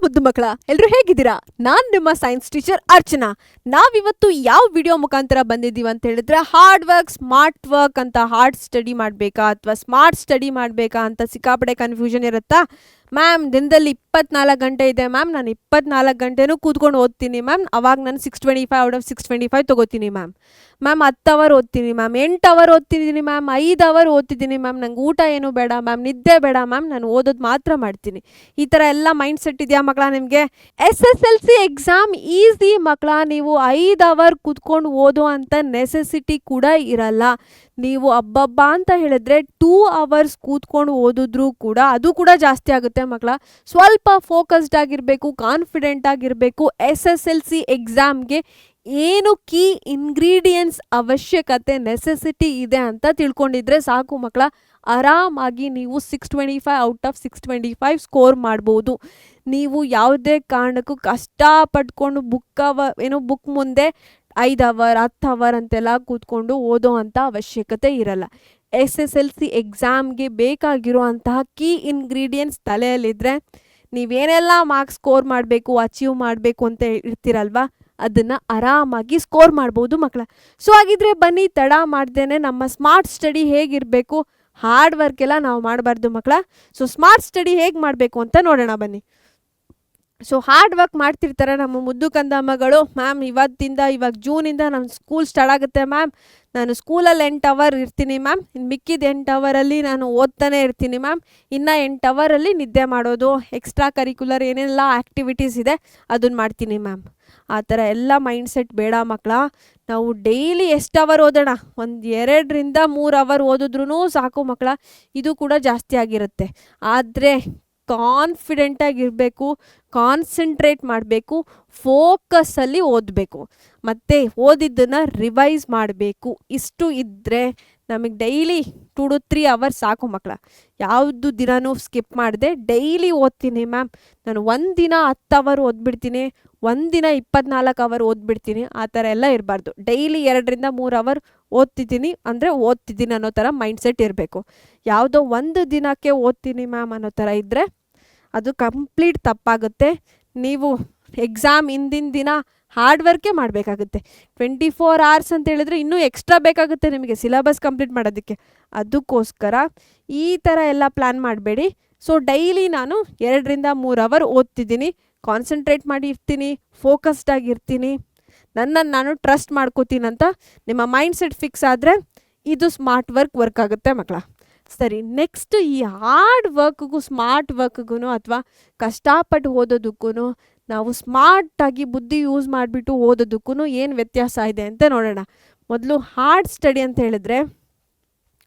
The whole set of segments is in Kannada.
ಮುದ್ದು ಮಕ್ಕಳ ಎಲ್ಲರೂ ಹೇಗಿದ್ದೀರಾ? ನಾನು ನಿಮ್ಮ ಸೈನ್ಸ್ ಟೀಚರ್ ಅರ್ಚನಾ. ನಾವಿವತ್ತು ಯಾವ ವಿಡಿಯೋ ಮುಖಾಂತರ ಬಂದಿದ್ದೀವಿ ಅಂತ ಹೇಳಿದ್ರೆ, ಹಾರ್ಡ್ ವರ್ಕ್ ಸ್ಮಾರ್ಟ್ ವರ್ಕ್ ಅಂತ ಹಾರ್ಡ್ ಸ್ಟಡಿ ಮಾಡಬೇಕಾ ಅಥವಾ ಸ್ಮಾರ್ಟ್ ಸ್ಟಡಿ ಮಾಡಬೇಕಾ ಅಂತ ಸಿಕ್ಕಾಪಡೆ ಕನ್ಫ್ಯೂಷನ್ ಇರುತ್ತಾ? ಮ್ಯಾಮ್ ದಿನದಲ್ಲಿ 24 ಗಂಟೆ ಇದೆ ಮ್ಯಾಮ್, ನಾನು 24 ಗಂಟೆನೂ ಕೂತ್ಕೊಂಡು ಓದ್ತೀನಿ ಮ್ಯಾಮ್, ಅವಾಗ ನಾನು 625 ಔಟ್ ಆಫ್ 625 ತೊಗೋತೀನಿ ಮ್ಯಾಮ್. 10 ಅವರ್ ಓದ್ತೀನಿ ಮ್ಯಾಮ್, 8 ಅವರ್ ಓದ್ತಿದ್ದೀನಿ ಮ್ಯಾಮ್, 5 ಅವರ್ ಓದ್ತಿದ್ದೀನಿ ಮ್ಯಾಮ್, ನಂಗೆ ಊಟ ಏನು ಬೇಡ ಮ್ಯಾಮ್, ನಿದ್ದೆ ಬೇಡ ಮ್ಯಾಮ್, ನಾನು ಓದೋದು ಮಾತ್ರ ಮಾಡ್ತೀನಿ. ಈ ಥರ ಎಲ್ಲ ಮೈಂಡ್ ಸೆಟ್ ಇದೆಯಾ ಮಕ್ಕಳ ನಿಮಗೆ? SSLC ಎಕ್ಸಾಮ್ ಈಸಿ ಮಕ್ಕಳ. ನೀವು 5 ಅವರ್ ಕೂತ್ಕೊಂಡು ಓದೋ ಅಂತ ನೆಸೆಸಿಟಿ ಕೂಡ ಇರಲ್ಲ. ನೀವು ಅಬ್ಬಬ್ಬ ಅಂತ ಹೇಳಿದ್ರೆ 2 ಅವರ್ಸ್ ಕೂತ್ಕೊಂಡು ಓದಿದ್ರೂ ಕೂಡ ಅದು ಕೂಡ ಜಾಸ್ತಿ ಆಗುತ್ತೆ ಮಕ್ಕಳ. ಸ್ವಲ್ಪ ಫೋಕಸ್ಡ್ ಆಗಿರಬೇಕು, ಕಾನ್ಫಿಡೆಂಟ್ ಆಗಿರಬೇಕು. SSLC ಎಕ್ಸಾಮ್ಗೆ ಏನು ಕೀ ಇಂಗ್ರೀಡಿಯೆಂಟ್ಸ್ ಅವಶ್ಯಕತೆ ನೆಸೆಸಿಟಿ ಇದೆ ಅಂತ ತಿಳ್ಕೊಂಡಿದ್ರೆ ಸಾಕು ಮಕ್ಕಳ. ಆರಾಮಾಗಿ ನೀವು 625 ಔಟ್ ಆಫ್ 625 ಸ್ಕೋರ್ ಮಾಡ್ಬೋದು. ನೀವು ಯಾವುದೇ ಕಾರಣಕ್ಕೂ ಕಷ್ಟಪಟ್ಕೊಂಡು ಬುಕ್ ಮುಂದೆ 5 ಅವರ್ 10 ಅವರ್ ಅಂತೆಲ್ಲ ಕೂತ್ಕೊಂಡು ಓದೋ ಅಂಥ ಅವಶ್ಯಕತೆ ಇರಲ್ಲ. SSLC ಎಕ್ಸಾಮ್ಗೆ ಬೇಕಾಗಿರೋ ಅಂತಹ ಕೀ ಇಂಗ್ರೀಡಿಯೆಂಟ್ಸ್ ತಲೆಯಲ್ಲಿದ್ದರೆ ನೀವೇನೆಲ್ಲ ಮಾರ್ಕ್ಸ್ ಸ್ಕೋರ್ ಮಾಡಬೇಕು, ಅಚೀವ್ ಮಾಡಬೇಕು ಅಂತ ಇರ್ತೀರಲ್ವ, ಅದನ್ನು ಆರಾಮಾಗಿ ಸ್ಕೋರ್ ಮಾಡ್ಬೋದು ಮಕ್ಕಳ. ಸೊ ಹಾಗಿದ್ರೆ ಬನ್ನಿ ತಡ ಮಾಡ್ದೇನೆ ನಮ್ಮ ಸ್ಮಾರ್ಟ್ ಸ್ಟಡಿ ಹೇಗಿರಬೇಕು, ಹಾರ್ಡ್ ವರ್ಕ್ ಎಲ್ಲ ನಾವು ಮಾಡಬಾರ್ದು ಮಕ್ಕಳ. ಸೊ ಸ್ಮಾರ್ಟ್ ಸ್ಟಡಿ ಹೇಗೆ ಮಾಡಬೇಕು ಅಂತ ನೋಡೋಣ ಬನ್ನಿ. ಸೊ ಹಾರ್ಡ್ ವರ್ಕ್ ಮಾಡ್ತಿರ್ತಾರೆ ನಮ್ಮ ಮುದ್ದು ಕಂದಮ್ಮಗಳು. ಮ್ಯಾಮ್ ಇವಾಗ ಜೂನಿಂದ ನಮ್ಮ ಸ್ಕೂಲ್ ಸ್ಟಾರ್ಟ್ ಆಗುತ್ತೆ ಮ್ಯಾಮ್, ನಾನು ಸ್ಕೂಲಲ್ಲಿ 8 ಅವರ್ ಇರ್ತೀನಿ ಮ್ಯಾಮ್, ಇನ್ನು ಮಿಕ್ಕಿದ 8 ಅವರಲ್ಲಿ ನಾನು ಓದ್ತಾನೆ ಇರ್ತೀನಿ ಮ್ಯಾಮ್, ಇನ್ನು 8 ಅವರಲ್ಲಿ ನಿದ್ದೆ ಮಾಡೋದು, ಎಕ್ಸ್ಟ್ರಾ ಕರಿಕ್ಯುಲರ್ ಏನೆಲ್ಲ ಆ್ಯಕ್ಟಿವಿಟೀಸ್ ಇದೆ ಅದನ್ನು ಮಾಡ್ತೀನಿ ಮ್ಯಾಮ್. ಆ ಥರ ಎಲ್ಲ ಮೈಂಡ್ಸೆಟ್ ಬೇಡ ಮಕ್ಕಳ. ನಾವು ಡೈಲಿ ಎಷ್ಟು ಅವರ್ ಓದೋಣ? 2 ರಿಂದ 3 ಅವರ್ ಓದಿದ್ರೂ ಸಾಕು ಮಕ್ಕಳ. ಇದು ಕೂಡ ಜಾಸ್ತಿ ಆಗಿರುತ್ತೆ. ಆದರೆ ಕಾನ್ಫಿಡೆಂಟಾಗಿರಬೇಕು, ಕಾನ್ಸಂಟ್ರೇಟ್ ಮಾಡಬೇಕು, ಫೋಕಸ್ಸಲ್ಲಿ ಓದಬೇಕು, ಮತ್ತು ಓದಿದ್ದನ್ನು ರಿವೈಸ್ ಮಾಡಬೇಕು. ಇಷ್ಟು ಇದ್ದರೆ ನಮಗೆ ಡೈಲಿ 2 to 3 ಅವರ್ಸ್ ಸಾಕು ಮಕ್ಕಳ. ಯಾವುದು ದಿನವೂ ಸ್ಕಿಪ್ ಮಾಡಿದೆ ಡೈಲಿ ಓದ್ತೀನಿ ಮ್ಯಾಮ್, ನಾನು ಒಂದಿನ 10 ಅವರ್ ಓದ್ಬಿಡ್ತೀನಿ, ಒಂದಿನ 24 ಅವರ್ ಓದ್ಬಿಡ್ತೀನಿ, ಆ ಥರ ಎಲ್ಲ ಇರಬಾರ್ದು. ಡೈಲಿ 2 ರಿಂದ 3 ಅವರ್ ಓದ್ತಿದ್ದೀನಿ ಅನ್ನೋ ಥರ ಮೈಂಡ್ಸೆಟ್ ಇರಬೇಕು. ಯಾವುದೋ ಒಂದು ದಿನಕ್ಕೆ ಓದ್ತೀನಿ ಮ್ಯಾಮ್ ಅನ್ನೋ ಥರ ಇದ್ದರೆ ಅದು ಕಂಪ್ಲೀಟ್ ತಪ್ಪಾಗುತ್ತೆ. ನೀವು ಎಕ್ಸಾಮ್ ಹಿಂದಿನ ದಿನ ಹಾರ್ಡ್ ವರ್ಕೇ ಮಾಡಬೇಕಾಗುತ್ತೆ. 24 hours ಅಂತ ಹೇಳಿದ್ರೆ ಇನ್ನೂ ಎಕ್ಸ್ಟ್ರಾ ಬೇಕಾಗುತ್ತೆ ನಿಮಗೆ ಸಿಲೆಬಸ್ ಕಂಪ್ಲೀಟ್ ಮಾಡೋದಕ್ಕೆ. ಅದಕ್ಕೋಸ್ಕರ ಈ ಥರ ಎಲ್ಲ ಪ್ಲ್ಯಾನ್ ಮಾಡಬೇಡಿ. ಸೊ ಡೈಲಿ ನಾನು 2 ರಿಂದ 3 ಅವರ್ ಓದ್ತಿದ್ದೀನಿ, ಕಾನ್ಸಂಟ್ರೇಟ್ ಮಾಡಿ ಇರ್ತೀನಿ, ಫೋಕಸ್ಡ್ ಆಗಿರ್ತೀನಿ, ನನ್ನನ್ನು ನಾನು ಟ್ರಸ್ಟ್ ಮಾಡ್ಕೋತೀನಿ ಅಂತ ನಿಮ್ಮ ಮೈಂಡ್ಸೆಟ್ ಫಿಕ್ಸ್ ಆದರೆ ಇದು ಸ್ಮಾರ್ಟ್ ವರ್ಕ್ ಆಗುತ್ತೆ ಮಕ್ಕಳ. ಸರಿ, ನೆಕ್ಸ್ಟ್ ಈ ಹಾರ್ಡ್ ವರ್ಕ್ಗೂ ಸ್ಮಾರ್ಟ್ ವರ್ಕ್ಗೂ ಅಥವಾ ಕಷ್ಟಪಟ್ಟು ಓದೋದಕ್ಕೂ ನಾವು ಸ್ಮಾರ್ಟಾಗಿ ಬುದ್ಧಿ ಯೂಸ್ ಮಾಡಿಬಿಟ್ಟು ಓದೋದಕ್ಕೂ ಏನು ವ್ಯತ್ಯಾಸ ಇದೆ ಅಂತ ನೋಡೋಣ. ಮೊದಲು ಹಾರ್ಡ್ ಸ್ಟಡಿ ಅಂತ ಹೇಳಿದ್ರೆ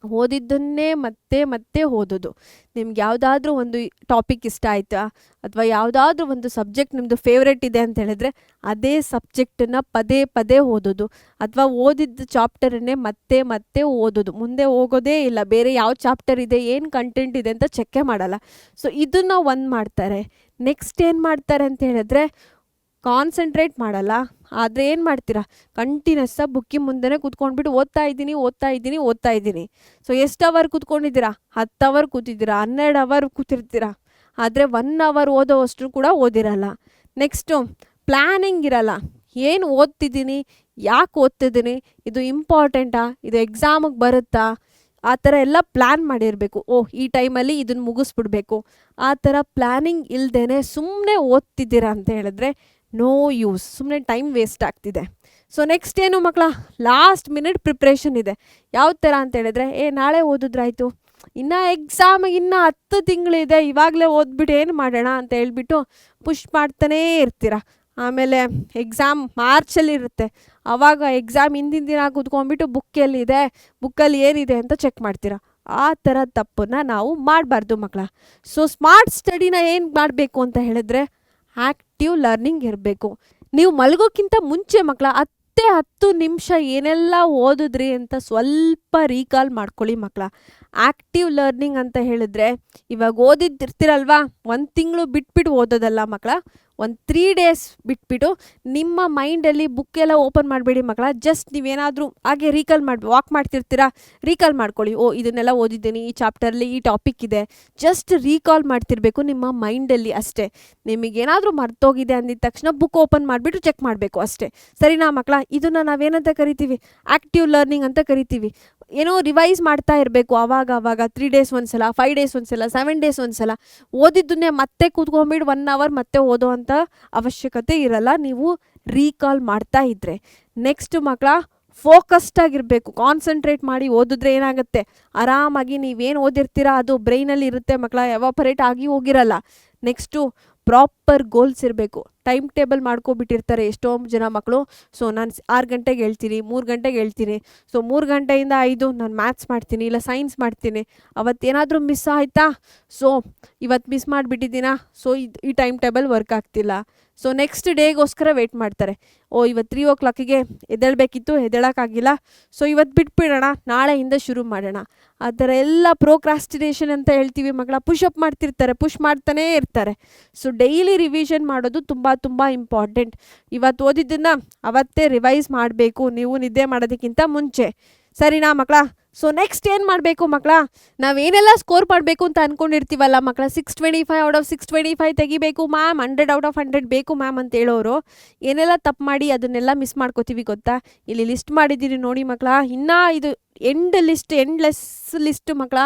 ಓದಿದ್ದನ್ನೇ ಮತ್ತೆ ಓದೋದು. ನಿಮ್ಗೆ ಯಾವುದಾದ್ರೂ ಒಂದು ಟಾಪಿಕ್ ಇಷ್ಟ ಆಯಿತಾ ಅಥವಾ ಯಾವುದಾದ್ರೂ ಒಂದು ಸಬ್ಜೆಕ್ಟ್ ನಿಮ್ಮದು ಫೇವ್ರೆಟ್ ಇದೆ ಅಂತ ಹೇಳಿದ್ರೆ ಅದೇ ಸಬ್ಜೆಕ್ಟನ್ನು ಪದೇ ಓದೋದು, ಅಥವಾ ಓದಿದ್ದ ಚಾಪ್ಟರನ್ನೇ ಮತ್ತೆ ಓದೋದು, ಮುಂದೆ ಹೋಗೋದೇ ಇಲ್ಲ. ಬೇರೆ ಯಾವ ಚಾಪ್ಟರ್ ಇದೆ, ಏನು ಕಂಟೆಂಟ್ ಇದೆ ಅಂತ ಚೆಕ್ಕೇ ಮಾಡಲ್ಲ. ಸೊ ಇದನ್ನು ಒಂದು ಮಾಡ್ತಾರೆ. ನೆಕ್ಸ್ಟ್ ಏನು ಮಾಡ್ತಾರೆ ಅಂತ ಹೇಳಿದ್ರೆ ಕಾನ್ಸಂಟ್ರೇಟ್ ಮಾಡಲ್ಲ, ಆದರೆ ಏನು ಮಾಡ್ತೀರಾ, ಕಂಟಿನ್ಯೂಸ್ಸಾಗಿ ಬುಕ್ಕಿನ ಮುಂದೆನೇ ಕೂತ್ಕೊಂಡ್ಬಿಟ್ಟು ಓದ್ತಾ ಇದ್ದೀನಿ. ಸೊ ಎಷ್ಟು ಅವರ್ ಕೂತ್ಕೊಂಡಿದ್ದೀರಾ? 10 ಅವರ್ ಕೂತಿದ್ದೀರಾ, 12 ಅವರ್ ಕೂತಿರ್ತೀರಾ, ಆದರೆ 1 ಅವರ್ ಓದೋವಷ್ಟು ಕೂಡ ಓದಿರಲ್ಲ. ನೆಕ್ಸ್ಟು ಪ್ಲ್ಯಾನಿಂಗ್ ಇರಲ್ಲ. ಏನು ಓದ್ತಿದ್ದೀನಿ, ಯಾಕೆ ಓದ್ತಿದ್ದೀನಿ, ಇದು ಇಂಪಾರ್ಟೆಂಟಾ, ಇದು ಎಕ್ಸಾಮಿಗೆ ಬರುತ್ತಾ, ಆ ಥರ ಎಲ್ಲ ಪ್ಲ್ಯಾನ್ ಮಾಡಿರಬೇಕು. ಈ ಟೈಮಲ್ಲಿ ಇದನ್ನು ಮುಗಿಸ್ಬಿಡ್ಬೇಕು. ಆ ಥರ ಪ್ಲ್ಯಾನಿಂಗ್ ಇಲ್ಲದೇ ಸುಮ್ಮನೆ ಓದ್ತಿದ್ದೀರಾ ಅಂತ ಹೇಳಿದ್ರೆ ನೋ ಯೂಸ್, ಸುಮ್ಮನೆ ಟೈಮ್ ವೇಸ್ಟ್ ಆಗ್ತಿದೆ. ಸೊ ನೆಕ್ಸ್ಟ್ ಏನು ಮಕ್ಕಳ, ಲಾಸ್ಟ್ ಮಿನಿಟ್ ಪ್ರಿಪ್ರೇಷನ್ ಇದೆ. ಯಾವ ಥರ ಅಂತ ಹೇಳಿದ್ರೆ ನಾಳೆ ಓದಿದ್ರಾಯ್ತು, ಇನ್ನು ಎಕ್ಸಾಮಿಗೆ ಇನ್ನೂ 10 ತಿಂಗಳಿದೆ, ಇವಾಗಲೇ ಓದ್ಬಿಟ್ಟು ಏನು ಮಾಡೋಣ ಅಂತ ಹೇಳ್ಬಿಟ್ಟು ಪುಷ್ ಮಾಡ್ತಾನೇ ಇರ್ತೀರ. ಆಮೇಲೆ ಎಕ್ಸಾಮ್ ಮಾರ್ಚಲ್ಲಿ ಇರುತ್ತೆ, ಆವಾಗ ಎಕ್ಸಾಮ್ ಹಿಂದಿನ ದಿನ ಕೂತ್ಕೊಂಡ್ಬಿಟ್ಟು ಬುಕ್ಕಲ್ಲಿ ಏನಿದೆ ಅಂತ ಚೆಕ್ ಮಾಡ್ತೀರಾ. ಆ ಥರ ತಪ್ಪನ್ನು ನಾವು ಮಾಡಬಾರ್ದು ಮಕ್ಕಳ. ಸೊ ಸ್ಮಾರ್ಟ್ ಸ್ಟಡಿನ ಏನು ಮಾಡಬೇಕು ಅಂತ ಹೇಳಿದ್ರೆ ಆ್ಯಕ್ಟಿವ್ ಲರ್ನಿಂಗ್ ಇರಬೇಕು. ನೀವು ಮಲಗೋಕ್ಕಿಂತ ಮುಂಚೆ ಮಕ್ಕಳ 10 ನಿಮಿಷ ಏನೆಲ್ಲ ಓದಿದ್ರಿ ಅಂತ ಸ್ವಲ್ಪ ರೀಕಾಲ್ ಮಾಡ್ಕೊಳ್ಳಿ ಮಕ್ಕಳ. ಆ್ಯಕ್ಟಿವ್ ಲರ್ನಿಂಗ್ ಅಂತ ಹೇಳಿದ್ರೆ ಇವಾಗ ಓದಿದ್ದಿರ್ತೀರಲ್ವಾ, 1 ತಿಂಗಳು ಬಿಟ್ಬಿಟ್ಟು ಓದೋದಲ್ಲ ಮಕ್ಕಳ, ಒಂದು 3 ಡೇಸ್ ಬಿಟ್ಬಿಟ್ಟು ನಿಮ್ಮ ಮೈಂಡಲ್ಲಿ ಬುಕ್ ಎಲ್ಲ ಓಪನ್ ಮಾಡಬೇಡಿ ಮಕ್ಕಳ. ಜಸ್ಟ್ ನೀವೇನಾದರೂ ಹಾಗೆ ರೀಕಾಲ್ ವಾಕ್ ಮಾಡ್ತಿರ್ತೀರಾ, ರೀಕಾಲ್ ಮಾಡ್ಕೊಳ್ಳಿ, ಓ ಇದನ್ನೆಲ್ಲ ಓದಿದ್ದೀನಿ, ಈ ಚಾಪ್ಟರ್ಲಿ ಈ ಟಾಪಿಕ್ ಇದೆ, ಜಸ್ಟ್ ರೀಕಾಲ್ ಮಾಡ್ತಿರ್ಬೇಕು ನಿಮ್ಮ ಮೈಂಡಲ್ಲಿ ಅಷ್ಟೇ. ನಿಮಗೇನಾದರೂ ಮರ್ತೋಗಿದೆ ಅಂದಿದ ತಕ್ಷಣ ಬುಕ್ ಓಪನ್ ಮಾಡಿಬಿಟ್ಟು ಚೆಕ್ ಮಾಡಬೇಕು ಅಷ್ಟೇ, ಸರಿನಾ ಮಕ್ಕಳ? ಇದನ್ನು ನಾವೇನಂತ ಕರಿತೀವಿ? ಆ್ಯಕ್ಟಿವ್ ಲರ್ನಿಂಗ್ ಅಂತ ಕರಿತೀವಿ. ಏನೋ ರಿವೈಸ್ ಮಾಡ್ತಾ ಇರಬೇಕು ಆವಾಗ 3 ಡೇಸ್ ಒಂದ್ಸಲ, 5 ಡೇಸ್ ಒಂದ್ಸಲ, 7 ಡೇಸ್ ಒಂದ್ಸಲ. ಓದಿದ್ದನ್ನೇ ಮತ್ತೆ ಕೂತ್ಕೊಂಡ್ಬಿಟ್ಟು 1 ಅವರ್ ಮತ್ತೆ ಓದೋ ಅಂಥ ಅವಶ್ಯಕತೆ ಇರಲ್ಲ, ನೀವು ರೀಕಾಲ್ ಮಾಡ್ತಾ ಇದ್ರೆ. ನೆಕ್ಸ್ಟ್ ಮಕ್ಕಳ, ಫೋಕಸ್ಡ್ ಆಗಿರಬೇಕು. ಕಾನ್ಸಂಟ್ರೇಟ್ ಮಾಡಿ ಓದಿದ್ರೆ ಏನಾಗುತ್ತೆ, ಆರಾಮಾಗಿ ನೀವೇನು ಓದಿರ್ತೀರಾ ಅದು ಬ್ರೈನಲ್ಲಿ ಇರುತ್ತೆ ಮಕ್ಕಳ, ಎವಾಪರೇಟ್ ಆಗಿ ಹೋಗಿರಲ್ಲ. ನೆಕ್ಸ್ಟು ಪ್ರಾಪರ್ ಗೋಲ್ಸ್ ಇರಬೇಕು. ಟೈಮ್ ಟೇಬಲ್ ಮಾಡ್ಕೊಬಿಟ್ಟಿರ್ತಾರೆ ಎಷ್ಟೊಂದು ಜನ ಮಕ್ಕಳು. ಸೊ ನಾನು 6 ಗಂಟೆಗೆ ಹೇಳ್ತೀನಿ, 3 ಗಂಟೆಗೆ ಹೇಳ್ತೀನಿ, ಸೊ 3 ಗಂಟೆಯಿಂದ 5 ನಾನು ಮ್ಯಾಥ್ಸ್ ಮಾಡ್ತೀನಿ, ಇಲ್ಲ ಸೈನ್ಸ್ ಮಾಡ್ತೀನಿ. ಅವತ್ತೇನಾದರೂ ಮಿಸ್ ಆಯಿತಾ, ಸೊ ಇವತ್ತು ಮಿಸ್ ಮಾಡಿಬಿಟ್ಟಿದ್ದೀನಾ, ಸೊ ಈ ಟೈಮ್ ಟೇಬಲ್ ವರ್ಕ್ ಆಗ್ತಿಲ್ಲ. ಸೊ ನೆಕ್ಸ್ಟ್ ಡೇಗೋಸ್ಕರ ವೆಯ್ಟ್ ಮಾಡ್ತಾರೆ. ಓ ಇವತ್ತು 3 o'clockಗೆ ಎದ್ದೇಳಬೇಕಿತ್ತು, ಎದ್ದೇಳೋಕ್ಕಾಗಿಲ್ಲ, ಸೊ ಇವತ್ತು ಬಿಟ್ಬಿಡೋಣ, ನಾಳೆಯಿಂದ ಶುರು ಮಾಡೋಣ. ಆ ಥರ ಎಲ್ಲ ಪ್ರೋಕ್ರಾಸ್ಟಿನೇಷನ್ ಅಂತ ಹೇಳ್ತೀವಿ ಮಕ್ಕಳ. ಪುಷಪ್ ಮಾಡ್ತಿರ್ತಾರೆ, ಪುಷ್ ಮಾಡ್ತಾನೇ ಇರ್ತಾರೆ. ಸೊ ಡೈಲಿ ರಿವಿಷನ್ ಮಾಡೋದು ತುಂಬ ಇಂಪಾರ್ಟೆಂಟ್. ಇವತ್ತು ಓದಿದ್ದನ್ನು ಅವತ್ತೇ ರಿವೈಸ್ ಮಾಡಬೇಕು ನೀವು ನಿದ್ದೆ ಮಾಡೋದಕ್ಕಿಂತ ಮುಂಚೆ, ಸರಿನಾ ಮಕ್ಕಳ? ಸೊ ನೆಕ್ಸ್ಟ್ ಏನು ಮಾಡಬೇಕು ಮಕ್ಕಳ, ನಾವೇನೆಲ್ಲ ಸ್ಕೋರ್ ಮಾಡಬೇಕು ಅಂತ ಅಂದ್ಕೊಂಡಿರ್ತೀವಲ್ಲ ಮಕ್ಕಳ, 625 ಔಟ್ ಆಫ್ 625 ತೆಗಿಬೇಕು ಮ್ಯಾಮ್, 100 ಔಟ್ ಆಫ್ 100 ಬೇಕು ಮ್ಯಾಮ್ ಅಂತ ಹೇಳೋರು ಏನೆಲ್ಲ ತಪ್ಪು ಮಾಡಿ ಅದನ್ನೆಲ್ಲ ಮಿಸ್ ಮಾಡ್ಕೋತೀವಿ ಗೊತ್ತಾ? ಇಲ್ಲಿ ಲಿಸ್ಟ್ ಮಾಡಿದ್ದೀರಿ ನೋಡಿ ಮಕ್ಕಳ, ಇನ್ನೂ ಇದು ಎಂಡ್ಲೆಸ್ ಲಿಸ್ಟ್ ಮಕ್ಕಳ,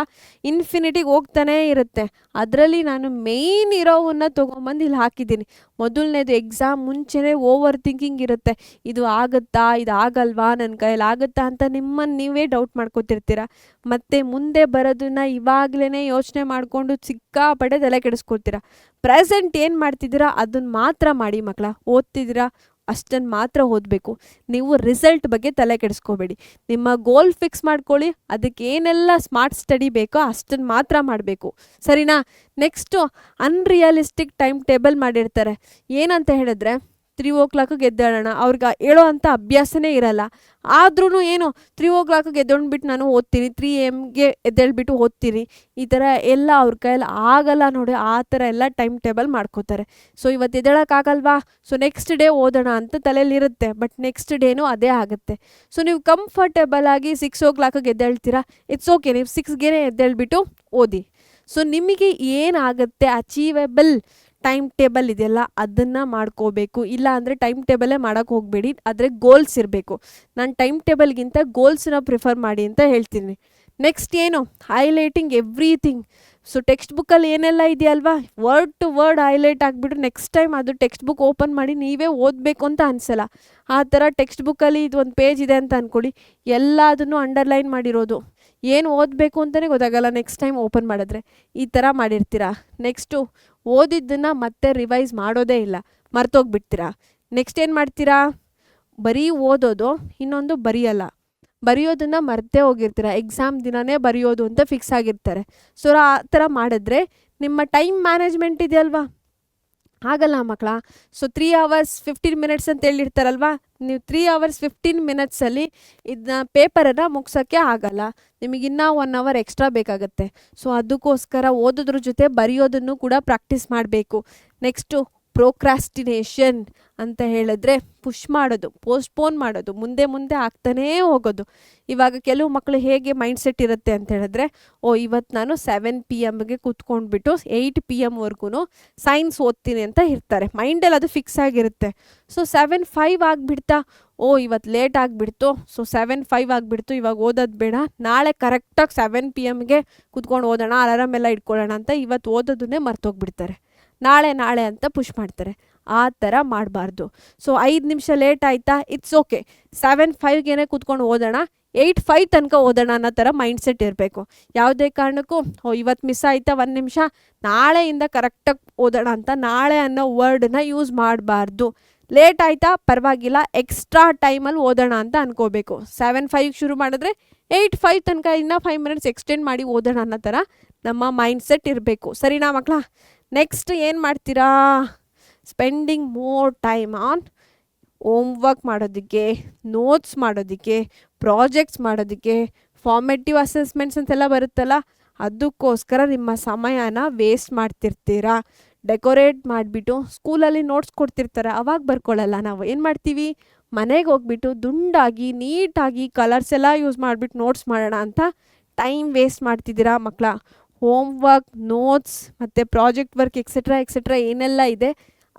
ಇನ್ಫಿನಿಟಿಗೆ ಹೋಗ್ತಾನೇ ಇರುತ್ತೆ. ಅದರಲ್ಲಿ ನಾನು ಮೇಯ್ನ್ ಇರೋವನ್ನ ತೊಗೊಂಬಂದು ಇಲ್ಲಿ ಹಾಕಿದ್ದೀನಿ. ಮೊದಲನೇದು, ಎಕ್ಸಾಮ್ ಮುಂಚೆನೇ ಓವರ್ ಥಿಂಕಿಂಗ್ ಇರುತ್ತೆ. ಇದು ಆಗುತ್ತಾ, ಇದು ಆಗಲ್ವಾ, ನನ್ನ ಕೈಯಲ್ಲಿ ಆಗುತ್ತಾ ಅಂತ ನಿಮ್ಮನ್ನು ನೀವೇ ಡೌಟ್ ಮಾಡ್ಕೋತಿರ್ತೀರ. ಮತ್ತು ಮುಂದೆ ಬರೋದನ್ನ ಇವಾಗಲೇ ಯೋಚನೆ ಮಾಡಿಕೊಂಡು ಸಿಕ್ಕಾಪಟ್ಟೆ ತಲೆ ಕೆಡಿಸ್ಕೊತೀರ. ಪ್ರೆಸೆಂಟ್ ಏನು ಮಾಡ್ತಿದ್ದೀರಾ ಅದನ್ನು ಮಾತ್ರ ಮಾಡಿ ಮಕ್ಕಳ. ಓದ್ತಿದ್ದೀರಾ ಅಷ್ಟನ್ನು ಮಾತ್ರ ಓದಬೇಕು. ನೀವು ರಿಸಲ್ಟ್ ಬಗ್ಗೆ ತಲೆ ಕೆಡಿಸ್ಕೋಬೇಡಿ. ನಿಮ್ಮ ಗೋಲ್ ಫಿಕ್ಸ್ ಮಾಡ್ಕೊಳ್ಳಿ, ಅದಕ್ಕೆ ಏನೆಲ್ಲ ಸ್ಮಾರ್ಟ್ ಸ್ಟಡಿ ಬೇಕೋ ಅಷ್ಟನ್ನು ಮಾತ್ರ ಮಾಡಬೇಕು, ಸರಿನಾ? ನೆಕ್ಸ್ಟು, ಅನ್ರಿಯಲಿಸ್ಟಿಕ್ ಟೈಮ್ ಟೇಬಲ್ ಮಾಡಿರ್ತಾರೆ. ಏನಂತ ಹೇಳಿದ್ರೆ 3 o'clockಗೆ ಎದ್ದೇಳೋಣ, ಅವ್ರಿಗೆ ಹೇಳೋ ಅಂಥ ಅಭ್ಯಾಸನೇ ಇರಲ್ಲ. ಆದ್ರೂ ಏನು 3 o'clockಗೆ ಎದ್ದೇಳ್ಬಿಟ್ಟು ನಾನು ಓದ್ತೀನಿ, 3 AM ಎದ್ದೇಳ್ಬಿಟ್ಟು ಓದ್ತೀನಿ, ಈ ಥರ ಎಲ್ಲ ಅವ್ರ ಕೈಯಲ್ಲಿ ಆಗಲ್ಲ ನೋಡಿ. ಆ ಥರ ಎಲ್ಲ ಟೈಮ್ ಟೇಬಲ್ ಮಾಡ್ಕೋತಾರೆ. ಸೊ ಇವತ್ತು ಎದ್ದೇಳೋಕ್ಕಾಗಲ್ವಾ, ಸೊ ನೆಕ್ಸ್ಟ್ ಡೇ ಓದೋಣ ಅಂತ ತಲೆಯಲ್ಲಿರುತ್ತೆ, ಬಟ್ ನೆಕ್ಸ್ಟ್ ಡೇನೂ ಅದೇ ಆಗುತ್ತೆ. ಸೊ ನೀವು ಕಂಫರ್ಟೇಬಲ್ ಆಗಿ 6 o'clockಗೆ ಎದ್ದೇಳ್ತೀರಾ, ಇಟ್ಸ್ ಓಕೆ, ನೀವು 6ಗೆ ಎದ್ದೇಳ್ಬಿಟ್ಟು ಓದಿ. ಸೊ ನಿಮಗೆ ಏನಾಗುತ್ತೆ ಅಚೀವೆಬಲ್ ಟೈಮ್ ಟೇಬಲ್ ಇದೆಯಲ್ಲ ಅದನ್ನು ಮಾಡ್ಕೋಬೇಕು. ಇಲ್ಲ ಅಂದರೆ ಟೈಮ್ ಟೇಬಲೇ ಮಾಡೋಕ್ಕೆ ಹೋಗಬೇಡಿ, ಆದರೆ ಗೋಲ್ಸ್ ಇರಬೇಕು. ನಾನು ಟೈಮ್ ಟೇಬಲ್ಗಿಂತ ಗೋಲ್ಸನ್ನ ಪ್ರಿಫರ್ ಮಾಡಿ ಅಂತ ಹೇಳ್ತೀನಿ. ನೆಕ್ಸ್ಟ್ ಏನು, ಹೈಲೈಟಿಂಗ್ ಎವ್ರಿಥಿಂಗ್. ಸೊ ಟೆಕ್ಸ್ಟ್ ಬುಕ್ಕಲ್ಲಿ ಏನೆಲ್ಲ ಇದೆಯಲ್ವಾ, ವರ್ಡ್ ಟು ವರ್ಡ್ ಹೈಲೈಟ್ ಆಗಿಬಿಟ್ಟು ನೆಕ್ಸ್ಟ್ ಟೈಮ್ ಅದು ಟೆಕ್ಸ್ಟ್ ಬುಕ್ ಓಪನ್ ಮಾಡಿ ನೀವೇ ಓದಬೇಕು ಅಂತ ಅನಿಸಲ್ಲ. ಆ ಥರ ಟೆಕ್ಸ್ಟ್ ಬುಕ್ಕಲ್ಲಿ ಇದು ಒಂದು ಪೇಜ್ ಇದೆ ಅಂತ ಅಂದ್ಕೊಳ್ಳಿ, ಎಲ್ಲದನ್ನು ಅಂಡರ್ಲೈನ್ ಮಾಡಿರೋದು, ಏನು ಓದಬೇಕು ಅಂತಲೇ ಗೊತ್ತಾಗಲ್ಲ ನೆಕ್ಸ್ಟ್ ಟೈಮ್ ಓಪನ್ ಮಾಡಿದ್ರೆ. ಈ ಥರ ಮಾಡಿರ್ತೀರಾ. ನೆಕ್ಸ್ಟು, ಓದಿದ್ದನ್ನು ಮತ್ತೆ ರಿವೈಸ್ ಮಾಡೋದೇ ಇಲ್ಲ, ಮರ್ತೋಗ್ಬಿಡ್ತೀರಾ. ನೆಕ್ಸ್ಟ್ ಏನು ಮಾಡ್ತೀರಾ, ಬರೀ ಓದೋದು, ಇನ್ನೊಂದು ಬರೆಯೋದನ್ನು ಮರ್ತೇ ಹೋಗಿರ್ತೀರ. ಎಕ್ಸಾಮ್ ದಿನವೇ ಬರೆಯೋದು ಅಂತ ಫಿಕ್ಸ್ ಆಗಿರ್ತಾರೆ. ಸೊ ಆ ಥರ ಮಾಡಿದ್ರೆ ನಿಮ್ಮ ಟೈಮ್ ಮ್ಯಾನೇಜ್ಮೆಂಟ್ ಇದೆಯಲ್ವಾ, ಆಗಲ್ಲ ಮಕ್ಕಳ. ಸೊ 3 hours 15 minutes ಅಂತ ಹೇಳಿರ್ತಾರಲ್ವ, ನೀವು 3 hours 15 minutesಲ್ಲಿ ಇದನ್ನ ಪೇಪರನ್ನು ಮುಗ್ಸೋಕ್ಕೆ ಆಗಲ್ಲ, ನಿಮಗೆ ಇನ್ನೂ 1 hour ಎಕ್ಸ್ಟ್ರಾ ಬೇಕಾಗುತ್ತೆ. ಸೊ ಅದಕ್ಕೋಸ್ಕರ ಓದೋದ್ರ ಜೊತೆ ಬರೆಯೋದನ್ನು ಕೂಡ ಪ್ರಾಕ್ಟೀಸ್ ಮಾಡಬೇಕು. ನೆಕ್ಸ್ಟು, ಪ್ರೋಕ್ರಾಸ್ಟಿನೇಷನ್ ಅಂತ ಹೇಳಿದ್ರೆ ಪುಷ್ ಮಾಡೋದು, ಪೋಸ್ಟ್ಪೋನ್ ಮಾಡೋದು, ಮುಂದೆ ಆಗ್ತಾನೇ ಹೋಗೋದು. ಇವಾಗ ಕೆಲವು ಮಕ್ಕಳು ಹೇಗೆ ಮೈಂಡ್ಸೆಟ್ ಇರುತ್ತೆ ಅಂತ ಹೇಳಿದ್ರೆ, ಇವತ್ತು ನಾನು 7 PM ಕೂತ್ಕೊಂಡ್ಬಿಟ್ಟು 8 PM ಸೈನ್ಸ್ ಓದ್ತೀನಿ ಅಂತ ಇರ್ತಾರೆ. ಮೈಂಡಲ್ಲಿ ಅದು ಫಿಕ್ಸ್ ಆಗಿರುತ್ತೆ. ಸೊ 7:05 ಆಗಿಬಿಡ್ತಾ, ಇವತ್ತು ಲೇಟ್ ಆಗಿಬಿಡ್ತು, ಸೊ 7:05 ಆಗಿಬಿಡ್ತು, ಇವಾಗ ಓದೋದು ಬೇಡ, ನಾಳೆ ಕರೆಕ್ಟಾಗಿ 7 PM ಕೂತ್ಕೊಂಡು ಓದೋಣ, ಅಲಾರಾಮ್ ಎಲ್ಲ ಇಟ್ಕೊಳ್ಳೋಣ ಅಂತ ಇವತ್ತು ಓದೋದನ್ನೇ ಮರ್ತೋಗ್ಬಿಡ್ತಾರೆ. ನಾಳೆ ಅಂತ ಪುಷ್ ಮಾಡ್ತಾರೆ. ಆ ಥರ ಮಾಡಬಾರ್ದು. ಸೊ 5 ನಿಮಿಷ ಲೇಟ್ ಆಯಿತಾ, ಇಟ್ಸ್ ಓಕೆ, 7:05ಗೆ ಕೂತ್ಕೊಂಡು ಓದೋಣ, 8:05 ತನಕ ಓದೋಣ ಅನ್ನೋ ಥರ ಮೈಂಡ್ಸೆಟ್ ಇರಬೇಕು. ಯಾವುದೇ ಕಾರಣಕ್ಕೂ ಇವತ್ತು ಮಿಸ್ ಆಯಿತಾ 1 ನಿಮಿಷ, ನಾಳೆಯಿಂದ ಕರೆಕ್ಟಾಗಿ ಓದೋಣ ಅಂತ ನಾಳೆ ಅನ್ನೋ ವರ್ಡನ್ನ ಯೂಸ್ ಮಾಡಬಾರ್ದು. ಲೇಟ್ ಆಯಿತಾ ಪರವಾಗಿಲ್ಲ, ಎಕ್ಸ್ಟ್ರಾ ಟೈಮಲ್ಲಿ ಓದೋಣ ಅಂತ ಅನ್ಕೋಬೇಕು. 7:05ಗೆ ಶುರು ಮಾಡಿದ್ರೆ 8:05 ತನಕ ಇನ್ನೂ 5 minutes ಎಕ್ಸ್ಟೆಂಡ್ ಮಾಡಿ ಓದೋಣ ಅನ್ನೋ ಥರ ನಮ್ಮ ಮೈಂಡ್ಸೆಟ್ ಇರಬೇಕು, ಸರಿನಾ ಮಕ್ಕಳ? ನೆಕ್ಸ್ಟ್ ಏನು ಮಾಡ್ತೀರಾ, spending more time on homework ಮಾಡೋದಕ್ಕೆ, ನೋಟ್ಸ್ ಮಾಡೋದಕ್ಕೆ, ಪ್ರಾಜೆಕ್ಟ್ಸ್ ಮಾಡೋದಕ್ಕೆ, ಫಾರ್ಮೇಟಿವ್ ಅಸೆಸ್ಮೆಂಟ್ಸ್ ಅಂತೆಲ್ಲ ಬರುತ್ತಲ್ಲ, ಅದಕ್ಕೋಸ್ಕರ ನಿಮ್ಮ ಸಮಯನ ವೇಸ್ಟ್ ಮಾಡ್ತಿರ್ತೀರಾ. ಡೆಕೋರೇಟ್ ಮಾಡಿಬಿಟ್ಟು ಸ್ಕೂಲಲ್ಲಿ ನೋಟ್ಸ್ ಕೊಡ್ತಿರ್ತಾರೆ, ಅವಾಗ ಬರ್ಕೊಳ್ಳಲ್ಲ. ನಾವು ಏನು ಮಾಡ್ತೀವಿ, ಮನೆಗೆ ಹೋಗ್ಬಿಟ್ಟು ದುಂಡಾಗಿ ನೀಟಾಗಿ ಕಲರ್ಸ್ ಎಲ್ಲ ಯೂಸ್ ಮಾಡಿಬಿಟ್ಟು ನೋಟ್ಸ್ ಮಾಡೋಣ ಅಂತ ಟೈಮ್ ವೇಸ್ಟ್ ಮಾಡ್ತಿದ್ದೀರಾ ಮಕ್ಕಳ. ಹೋಮ್ ವರ್ಕ್, ನೋಟ್ಸ್ ಮತ್ತು ಪ್ರಾಜೆಕ್ಟ್ ವರ್ಕ್ ಎಕ್ಸೆಟ್ರಾ ಏನೆಲ್ಲ ಇದೆ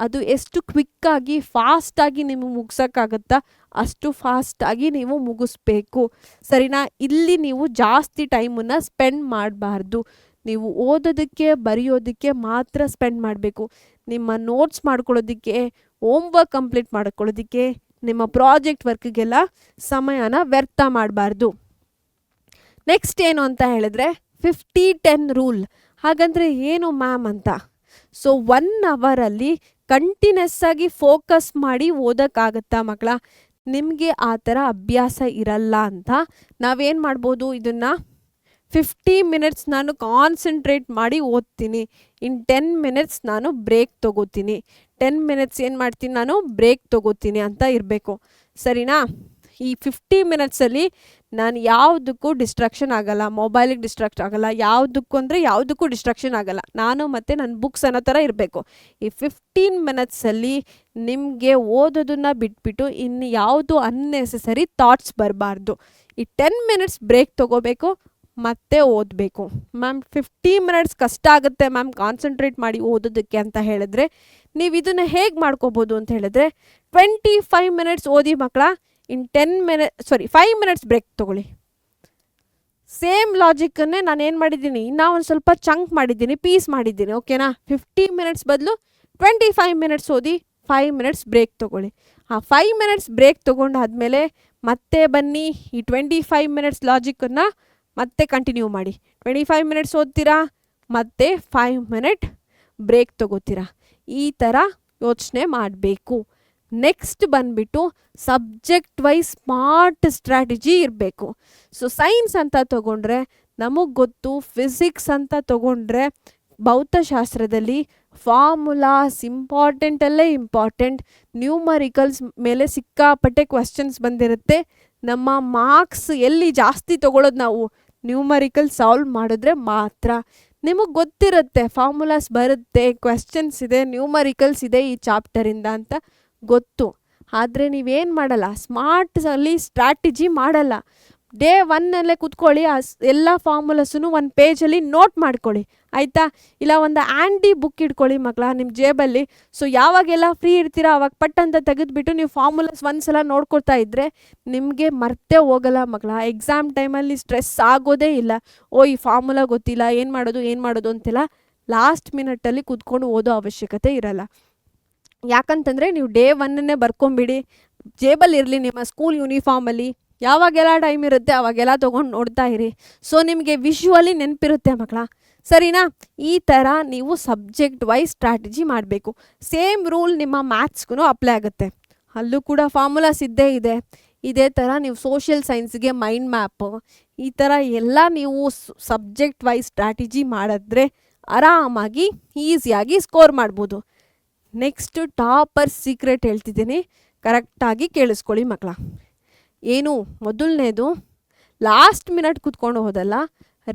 ಅದು ಎಷ್ಟು ಕ್ವಿಕ್ಕಾಗಿ ಫಾಸ್ಟಾಗಿ ನಿಮಗೆ ಮುಗ್ಸೋಕ್ಕಾಗುತ್ತಾ ಅಷ್ಟು ಫಾಸ್ಟಾಗಿ ನೀವು ಮುಗಿಸ್ಬೇಕು, ಸರಿನಾ? ಇಲ್ಲಿ ನೀವು ಜಾಸ್ತಿ ಟೈಮನ್ನು ಸ್ಪೆಂಡ್ ಮಾಡಬಾರ್ದು. ನೀವು ಓದೋದಕ್ಕೆ ಬರೆಯೋದಕ್ಕೆ ಮಾತ್ರ ಸ್ಪೆಂಡ್ ಮಾಡಬೇಕು. ನಿಮ್ಮ ನೋಟ್ಸ್ ಮಾಡ್ಕೊಳ್ಳೋದಕ್ಕೆ, ಹೋಮ್ ವರ್ಕ್ ಕಂಪ್ಲೀಟ್ ಮಾಡ್ಕೊಳ್ಳೋದಕ್ಕೆ, ನಿಮ್ಮ ಪ್ರಾಜೆಕ್ಟ್ ವರ್ಕ್ಗೆಲ್ಲ ಸಮಯನ ವ್ಯರ್ಥ ಮಾಡಬಾರ್ದು. ನೆಕ್ಸ್ಟ್ ಏನು ಅಂತ ಹೇಳಿದ್ರೆ 50-10 ರೂಲ್. ಹಾಗಂದರೆ ಏನು ಮ್ಯಾಮ್ ಅಂತ? ಸೊ 1 ಅವರಲ್ಲಿ ಕಂಟಿನ್ಯೂಸ್ ಆಗಿ ಫೋಕಸ್ ಮಾಡಿ ಓದೋಕ್ಕಾಗತ್ತಾ ಮಕ್ಕಳ? ನಿಮಗೆ ಆ ಥರ ಅಭ್ಯಾಸ ಇರಲ್ಲ ಅಂತ ನಾವೇನು ಮಾಡ್ಬೋದು, ಇದನ್ನು 50 ಮಿನಿಟ್ಸ್ ನಾನು ಕಾನ್ಸಂಟ್ರೇಟ್ ಮಾಡಿ ಓದ್ತೀನಿ, ಇನ್ 10 ಮಿನಿಟ್ಸ್ ನಾನು ಬ್ರೇಕ್ ತೊಗೋತೀನಿ, 10 ಮಿನಿಟ್ಸ್ ಏನು ಮಾಡ್ತೀನಿ ನಾನು ಬ್ರೇಕ್ ತೊಗೋತೀನಿ ಅಂತ ಇರಬೇಕು, ಸರಿನಾ? ಈ 50 ಮಿನಿಟ್ಸಲ್ಲಿ ನಾನು ಯಾವುದಕ್ಕೂ ಡಿಸ್ಟ್ರಾಕ್ಷನ್ ಆಗಲ್ಲ, ಮೊಬೈಲಿಗೆ ಡಿಸ್ಟ್ರಾಕ್ಟ್ ಆಗಲ್ಲ, ಯಾವುದಕ್ಕೂ ಡಿಸ್ಟ್ರಾಕ್ಷನ್ ಆಗಲ್ಲ, ನಾನು ಮತ್ತು ನನ್ನ ಬುಕ್ಸ್ ಅನ್ನೋ ಥರ ಇರಬೇಕು. ಈ 15 ಮಿನಿಟ್ಸಲ್ಲಿ ನಿಮಗೆ ಓದೋದನ್ನು ಬಿಟ್ಬಿಟ್ಟು ಇನ್ನು ಯಾವುದು ಅನ್ನೆಸೆಸರಿ ಥಾಟ್ಸ್ ಬರಬಾರ್ದು. ಈ 10 ಮಿನಿಟ್ಸ್ ಬ್ರೇಕ್ ತೊಗೋಬೇಕು, ಮತ್ತೆ ಓದಬೇಕು. ಮ್ಯಾಮ್ 50 ಮಿನಿಟ್ಸ್ ಕಷ್ಟ ಆಗುತ್ತೆ ಮ್ಯಾಮ್ ಕಾನ್ಸಂಟ್ರೇಟ್ ಮಾಡಿ ಓದೋದಕ್ಕೆ ಅಂತ ಹೇಳಿದ್ರೆ, ನೀವು ಇದನ್ನು ಹೇಗೆ ಮಾಡ್ಕೋಬೋದು ಅಂತ ಹೇಳಿದ್ರೆ 25 ಮಿನಿಟ್ಸ್ ಓದಿ ಮಕ್ಕಳ, ಇನ್ 5 ಮಿನಿಟ್ಸ್ ಬ್ರೇಕ್ ತೊಗೊಳ್ಳಿ. ಸೇಮ್ ಲಾಜಿಕ್ಕನ್ನೇ ನಾನು ಏನು ಮಾಡಿದ್ದೀನಿ, ಇನ್ನೂ ಒಂದು ಸ್ವಲ್ಪ ಚಂಕ್ ಮಾಡಿದ್ದೀನಿ, ಪೀಸ್ ಮಾಡಿದ್ದೀನಿ, ಓಕೆನಾ? 50 ಮಿನಿಟ್ಸ್ ಬದಲು 25 ಮಿನಿಟ್ಸ್ ಓದಿ, 5 ಮಿನಿಟ್ಸ್ ಬ್ರೇಕ್ ತೊಗೊಳ್ಳಿ. ಆ 5 ಮಿನಿಟ್ಸ್ ಬ್ರೇಕ್ ತೊಗೊಂಡಾದ್ಮೇಲೆ ಮತ್ತೆ ಬನ್ನಿ, ಈ 25 ಮಿನಿಟ್ಸ್ ಲಾಜಿಕ್ಕನ್ನು ಮತ್ತೆ ಕಂಟಿನ್ಯೂ ಮಾಡಿ. 25 ಮಿನಿಟ್ಸ್ ಓದ್ತೀರಾ, ಮತ್ತೆ 5 ಮಿನಿಟ್ ಬ್ರೇಕ್ ತೊಗೋತೀರಾ. ಈ ಥರ ಯೋಚನೆ ಮಾಡಬೇಕು. ನೆಕ್ಸ್ಟ್ ಬಂದುಬಿಟ್ಟು ಸಬ್ಜೆಕ್ಟ್ ವೈಸ್ ಸ್ಮಾರ್ಟ್ ಸ್ಟ್ರಾಟಜಿ ಇರಬೇಕು. ಸೊ ಸೈನ್ಸ್ ಅಂತ ತೊಗೊಂಡ್ರೆ ನಮಗೆ ಗೊತ್ತು, ಫಿಸಿಕ್ಸ್ ಅಂತ ತೊಗೊಂಡ್ರೆ ಭೌತಶಾಸ್ತ್ರದಲ್ಲಿ ಫಾರ್ಮುಲಾಸ್ ಇಂಪಾರ್ಟೆಂಟ್, ನ್ಯೂಮರಿಕಲ್ಸ್ ಮೇಲೆ ಸಿಕ್ಕಾಪಟ್ಟೆ ಕ್ವೆಶ್ಚನ್ಸ್ ಬಂದಿರುತ್ತೆ. ನಮ್ಮ ಮಾರ್ಕ್ಸ್ ಎಲ್ಲಿ ಜಾಸ್ತಿ ತೊಗೊಳೋದು ನಾವು ನ್ಯೂಮರಿಕಲ್ ಸಾಲ್ವ್ ಮಾಡಿದ್ರೆ ಮಾತ್ರ. ನಿಮಗೆ ಗೊತ್ತಿರುತ್ತೆ ಫಾರ್ಮುಲಾಸ್ ಬರುತ್ತೆ, ಕ್ವೆಶ್ಚನ್ಸ್ ಇದೆ, ನ್ಯೂಮರಿಕಲ್ಸ್ ಇದೆ ಈ ಚಾಪ್ಟರಿಂದ ಅಂತ ಗೊತ್ತು. ಆದರೆ ನೀವೇನು ಮಾಡಲ್ಲ, ಸ್ಮಾರ್ಟಲ್ಲಿ ಸ್ಟ್ರಾಟಜಿ ಮಾಡಲ್ಲ. ಡೇ 1 ಕೂತ್ಕೊಳ್ಳಿ, ಎಲ್ಲ ಫಾರ್ಮುಲಾಸನ್ನು ಒಂದು ಪೇಜಲ್ಲಿ ನೋಟ್ ಮಾಡ್ಕೊಳ್ಳಿ, ಆಯಿತಾ? ಇಲ್ಲ ಒಂದು ಆ್ಯಂಡಿ ಬುಕ್ ಇಟ್ಕೊಳ್ಳಿ ಮಕ್ಕಳ ನಿಮ್ಮ ಜೇಬಲ್ಲಿ. ಸೊ ಯಾವಾಗೆಲ್ಲ ಫ್ರೀ ಇರ್ತೀರಾ ಅವಾಗ ಪಟ್ ಅಂತ ತೆಗೆದುಬಿಟ್ಟು ನೀವು ಫಾರ್ಮುಲಾಸ್ ಒಂದ್ಸಲ ನೋಡ್ಕೊಳ್ತಾ ಇದ್ದರೆ ನಿಮಗೆ ಮರ್ತೇ ಹೋಗಲ್ಲ ಮಕ್ಕಳ. ಎಕ್ಸಾಮ್ ಟೈಮಲ್ಲಿ ಸ್ಟ್ರೆಸ್ ಆಗೋದೇ ಇಲ್ಲ. ಈ ಫಾರ್ಮುಲಾ ಗೊತ್ತಿಲ್ಲ, ಏನು ಮಾಡೋದು ಅಂತೆಲ್ಲ ಲಾಸ್ಟ್ ಮಿನಿಟಲ್ಲಿ ಕೂತ್ಕೊಂಡು ಓದೋ ಅವಶ್ಯಕತೆ ಇರಲ್ಲ. ಯಾಕಂತಂದರೆ ನೀವು ಡೇ 1 ಬರ್ಕೊಂಬಿಡಿ, ಜೇಬಲ್ಲಿ ಇರಲಿ ನಿಮ್ಮ ಸ್ಕೂಲ್ ಯೂನಿಫಾರ್ಮಲ್ಲಿ. ಯಾವಾಗೆಲ್ಲ ಟೈಮ್ ಇರುತ್ತೆ ಅವಾಗೆಲ್ಲ ತೊಗೊಂಡು ನೋಡ್ತಾ ಇರಿ. ಸೊ ನಿಮಗೆ ವಿಷುವಲಿ ನೆನಪಿರುತ್ತೆ ಮಕ್ಕಳ, ಸರಿನಾ? ಈ ಥರ ನೀವು ಸಬ್ಜೆಕ್ಟ್ ವೈಸ್ ಸ್ಟ್ರಾಟಜಿ ಮಾಡಬೇಕು. ಸೇಮ್ ರೂಲ್ ನಿಮ್ಮ ಮ್ಯಾಥ್ಸ್ಗೂ ಅಪ್ಲೈ ಆಗುತ್ತೆ, ಅಲ್ಲೂ ಕೂಡ ಫಾರ್ಮುಲಾಸ್ ಇದ್ದೇ ಇದೆ. ಇದೇ ಥರ ನೀವು ಸೋಷಿಯಲ್ ಸೈನ್ಸ್ಗೆ ಮೈಂಡ್ ಮ್ಯಾಪ್, ಈ ಥರ ಎಲ್ಲ ನೀವು ಸಬ್ಜೆಕ್ಟ್ ವೈಸ್ ಸ್ಟ್ರಾಟಜಿ ಮಾಡಿದ್ರೆ ಆರಾಮಾಗಿ ಈಸಿಯಾಗಿ ಸ್ಕೋರ್ ಮಾಡ್ಬೋದು. ನೆಕ್ಸ್ಟು ಟಾಪರ್ ಸೀಕ್ರೆಟ್ ಹೇಳ್ತಿದ್ದೀನಿ, ಕರೆಕ್ಟಾಗಿ ಕೇಳಿಸ್ಕೊಳ್ಳಿ ಮಕ್ಕಳ. ಏನು ಮೊದಲನೇದು, ಲಾಸ್ಟ್ ಮಿನಿಟ್ ಕೂತ್ಕೊಂಡು ಹೋದಲ್ಲ,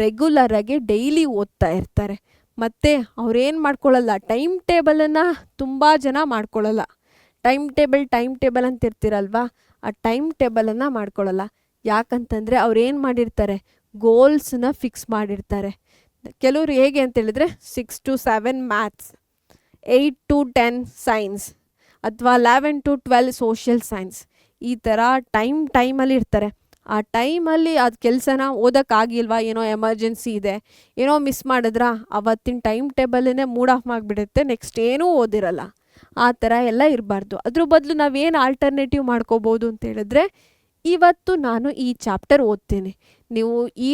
ರೆಗ್ಯುಲರಾಗಿ ಡೈಲಿ ಓದ್ತಾ ಇರ್ತಾರೆ. ಮತ್ತು ಅವ್ರೇನು ಮಾಡ್ಕೊಳ್ಳಲ್ಲ, ಟೈಮ್ ಟೇಬಲನ್ನು ತುಂಬ ಜನ ಮಾಡ್ಕೊಳ್ಳಲ್ಲ. ಟೈಮ್ ಟೇಬಲ್ ಅಂತ ಇರ್ತಿರಲ್ವ, ಆ ಟೈಮ್ ಟೇಬಲನ್ನು ಮಾಡ್ಕೊಳ್ಳಲ್ಲ. ಯಾಕಂತಂದರೆ ಅವ್ರೇನು ಮಾಡಿರ್ತಾರೆ, ಗೋಲ್ಸನ್ನ ಫಿಕ್ಸ್ ಮಾಡಿರ್ತಾರೆ. ಕೆಲವರು ಹೇಗೆ ಅಂತೇಳಿದ್ರೆ 6 to 7 ಮ್ಯಾಥ್ಸ್, 8 to 10 ಸೈನ್ಸ್, ಅಥವಾ 11 to 12 ಸೋಷಿಯಲ್ ಸೈನ್ಸ್. ಈ ಥರ ಟೈಮಲ್ಲಿ ಇರ್ತಾರೆ. ಆ ಟೈಮಲ್ಲಿ ಅದು ಕೆಲಸನ ಓದೋಕ್ಕಾಗಿಲ್ವಾ, ಏನೋ ಎಮರ್ಜೆನ್ಸಿ ಇದೆ, ಏನೋ ಮಿಸ್ ಮಾಡಿದ್ರಾ, ಅವತ್ತಿನ ಟೈಮ್ ಟೇಬಲನ್ನೇ ಮೂಡ್ ಆಫ್ ಮಾಡಿಬಿಡುತ್ತೆ, ನೆಕ್ಸ್ಟ್ ಏನೂ ಓದಿರಲ್ಲ. ಆ ಥರ ಎಲ್ಲ ಇರಬಾರ್ದು. ಅದ್ರ ಬದಲು ನಾವೇನು ಆಲ್ಟರ್ನೇಟಿವ್ ಮಾಡ್ಕೋಬೋದು ಅಂತ ಹೇಳಿದ್ರೆ, ಇವತ್ತು ನಾನು ಈ ಚಾಪ್ಟರ್ ಓದ್ತೀನಿ, ನೀವು ಈ